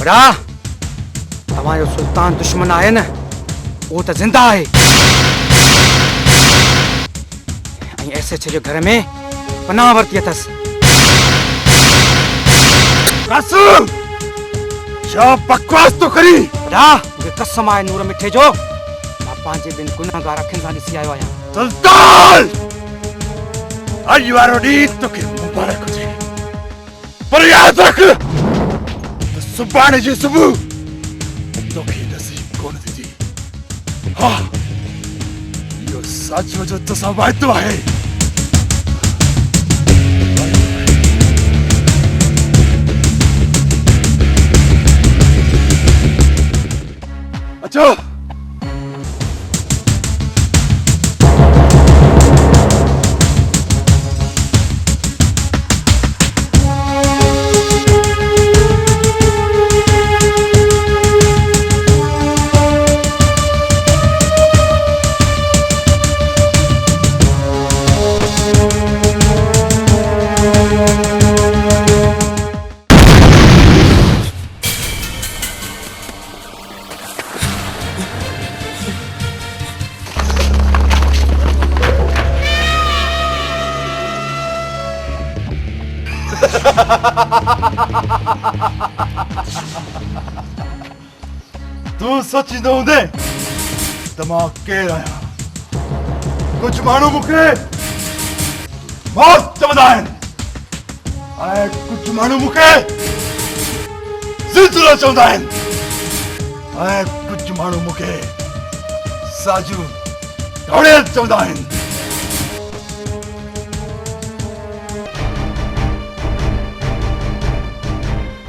वॾा तव्हांजो सुल्तान दुश्मन आहे न, वो तो जिंदा है। ऐसे जो घर में पनाह वरती अथस। छा बकवास तो करी? वॾा मूंखे कसम आहे नूर मिठे जो, मां पंहिंजे ॿिनि गुनाहगार अखियुनि सां ॾिसी आयो आहियां। सुल्तान अॼु वारो ॾींहुं तोखे मुबारक हुजे, पर यादि रख त सुभाणे जी सुबुह तोखे नसीब कोन थींदी। हा इहो साजो जो तोसां वाइदो आहे। अचो तू सोचींदो हूंदे त मां केरु आहियां। कुझु माण्हू मूंखे मौत चवंदा आहिनि ऐं कुझु माण्हू मूंखे ज़िलज़िलो चवंदा आहिनि ऐं कुझु माण्हू मूंखे साजू ढोड़ियल चवंदा आहिनि।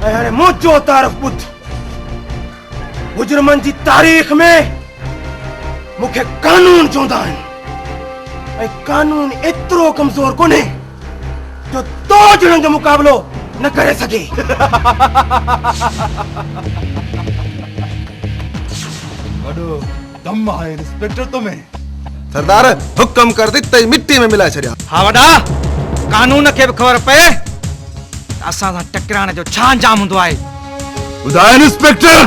ऐं हाणे मुंहिंजो तारफ़ ॿुध, मुजरमनि जी तारीख़ में मूंखे कानून चवंदा आहिनि ऐं कानून एतिरो कमज़ोर कोन्हे जो तो ॼणनि जो मुक़ाबिलो न करे सघे। वॾो दम आहे इंस्पेक्टर तो में। सरदार हुक्म कर दी तई मिट्टी में मिलाए छड़िया। हाँ वॾा, कानून खे बि ख़बर पए असां सां टकराइण जो छा अंजाम हूंदो आहे। ॿुधाए इंस्पेक्टर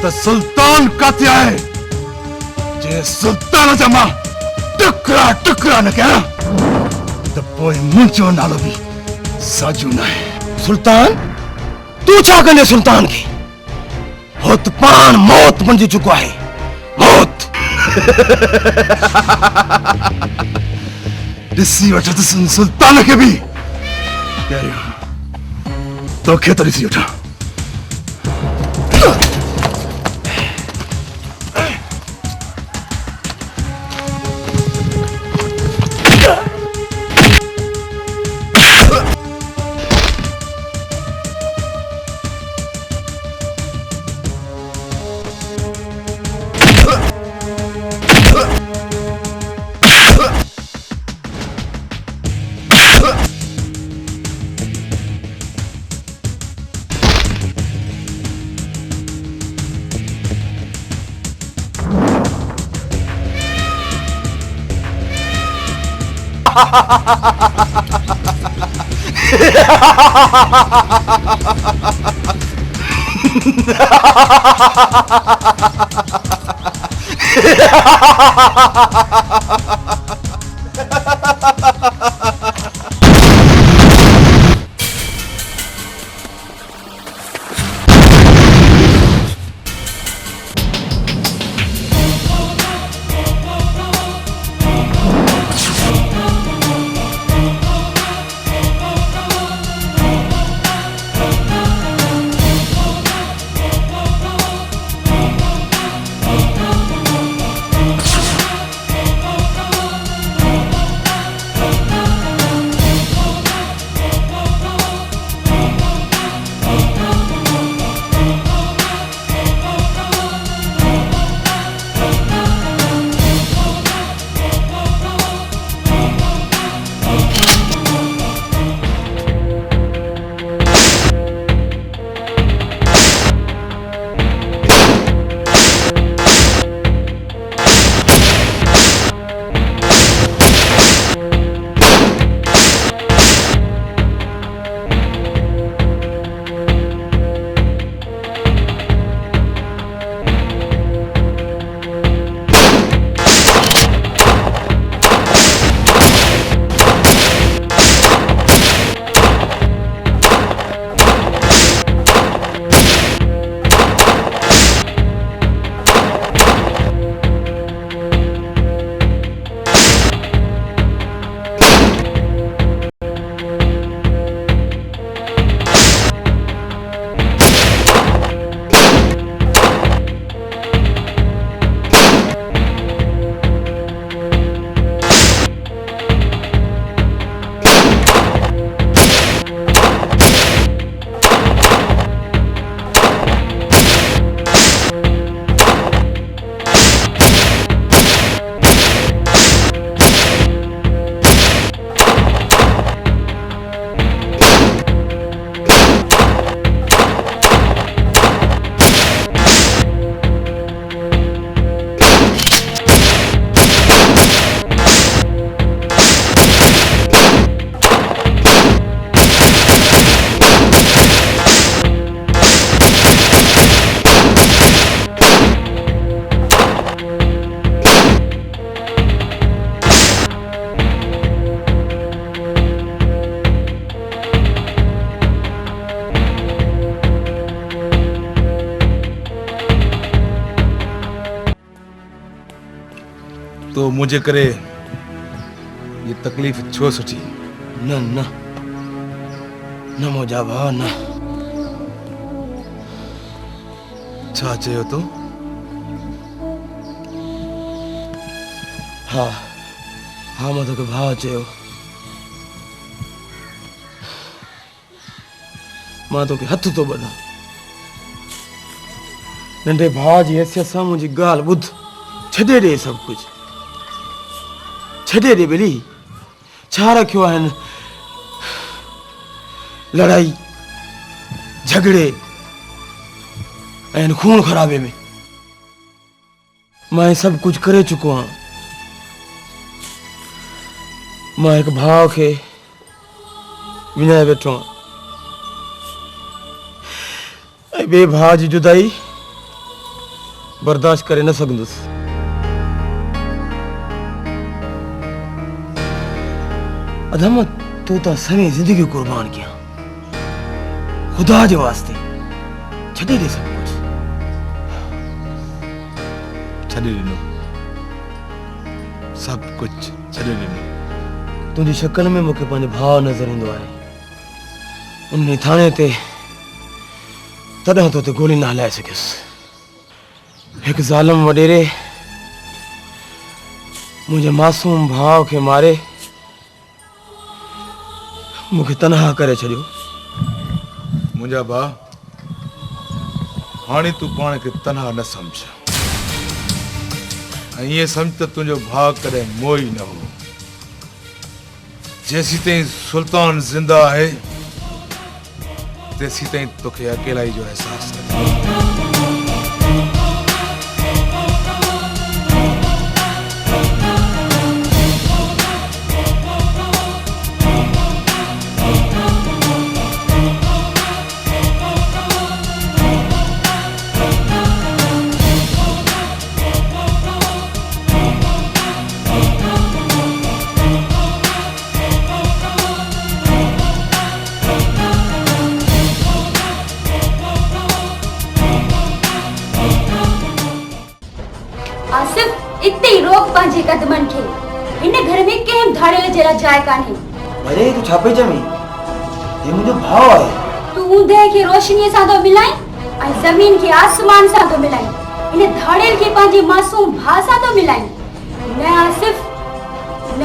त सुल्तान काथे आहे? जे सुल्तान जा मां टुकड़ा टुकड़ा न कयां त पोइ मुंहिंजो नालो बि साजू न आहे। सुल्तान, तू छा कंदे सुल्तान खे? हो त पाण मौत बणिजी चुको आहे, मौत। ॾिसी वठंदुसि सुल्तान खे बि। पहिरियों तोखे त ॾिसी वठां। तो मुझे करे ये तकलीफ़ छो सुठी? न न न मुंहिंजा भाउ न। छा चयो तूं? हा हा मां तोखे भाउ चयो। मां तोखे हथ थो ॿधां, नंढे भाउ जी हैसियत सां मुंहिंजी ॻाल्हि ॿुध। छॾे ॾे सभु कुझु, छॾे ॾे ॿिली। छा रखियो आहे हिन लड़ाई झगड़े ऐं हिन खून ख़राबे में? मां सभु कुझु करे चुको आहियां। मां हिकु भाउ खे विञाए वेठो आहियां ऐं ॿिए भाउ जी जुदाई बर्दाश्त करे न सघंदुसि। अधम तूं त सॼी ज़िंदगी कुर्बान कयां खुदा जे वास्ते। छॾे ॾे सभु कुझु। छॾे ॾिनो, सभु कुझु छॾे ॾिनो। तुंहिंजी शक्ल में मूंखे पंहिंजो भाउ नज़र ईंदो आहे। उन थाणे ते तॾहिं तो ते गोली न हलाए सघियुसि। हिकु ज़ालिम वॾेरे मुंहिंजे मासूम भाउ खे मारे मूंखे तनहा करे छॾियो। मुंहिंजा भाउ, हाणे तूं पाण खे तनहा न सम्झ ऐं ईअं सम्झ त तुंहिंजो भाउ कॾहिं मोई न हो। जेसीं ताईं सुल्तान ज़िंदा आहे तेसीं ताईं तोखे अकेलाई जो अहसासु न थींदो। आसिफ, इते ही रोक पंहिंजे कदमनि खे। हिन घर में कंहिं धाड़ेल जे लाइ जाइ कान्हे। अरे तूं छा पई चवीं? हे मुंहिंजो भाउ आहे। तूं ऊंदहि खे रोशनीअ सां थो मिलाई ऐं ज़मीन खे आसमान सां थो मिलाई। हिन धाड़ेल खे पंहिंजे मासूम भाउ सां थो मिलाई। न आसिफ न,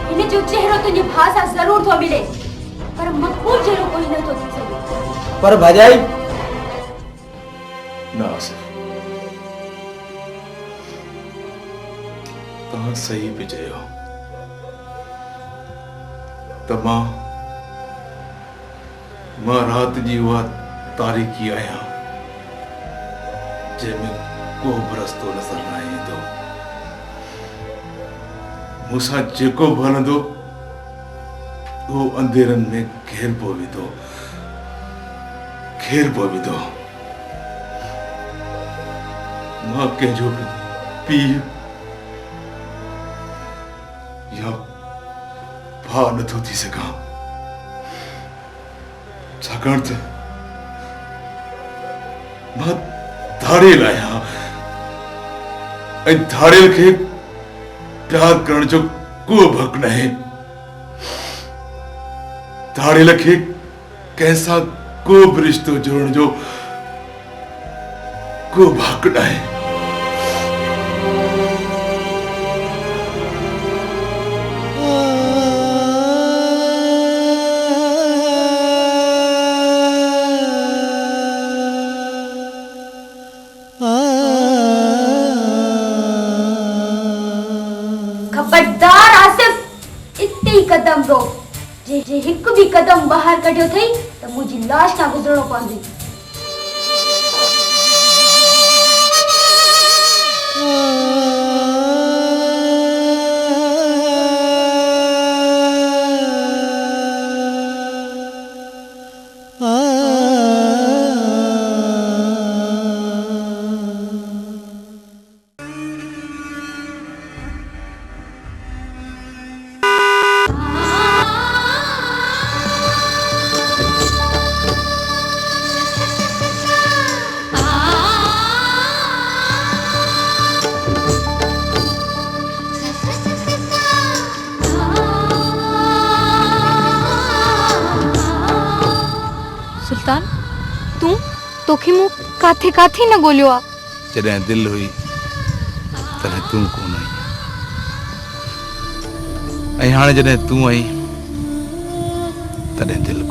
हिन जो चहिरो तुंहिंजे भाउ सां ज़रूर थो मिले, पर मक़बूल जहिड़ो कोई नथो थी सघे। पर भाॼाई न आसिफ, तव्हां सही पे चयो त मां रात जी उहा तारीकी आहियां जंहिंमें को बि रस्तो नज़र न ईंदो। मूंसां जेको बि हलंदो उहो अंधेरनि में घेरबो वेंदो। मां कंहिंजो बि पीउ या भाउ नथो थी सघां, छाकाणि त मां धाड़ेल आहियां ऐं धाड़ेल खे प्यार करण जो को बि हक़ नाहे। धाड़ेल खे कंहिंसां को बि रिश्तो जोड़ण जो को बि हक़ नाहे। खबरदार आसिफ, इते ही कदम रोक। जे हिकु भी कदम ॿाहिरि कढियो अथई त मुंहिंजी लाश खां गुज़रणो पवंदी। सुल्तान तू तोखे मूं काथे काथे न ॻोल्हियो आ। जॾहिं दिलि हुई तॾहिं तूं कोन आई ऐं हाणे जॾहिं तूं आई तॾहिं दिलि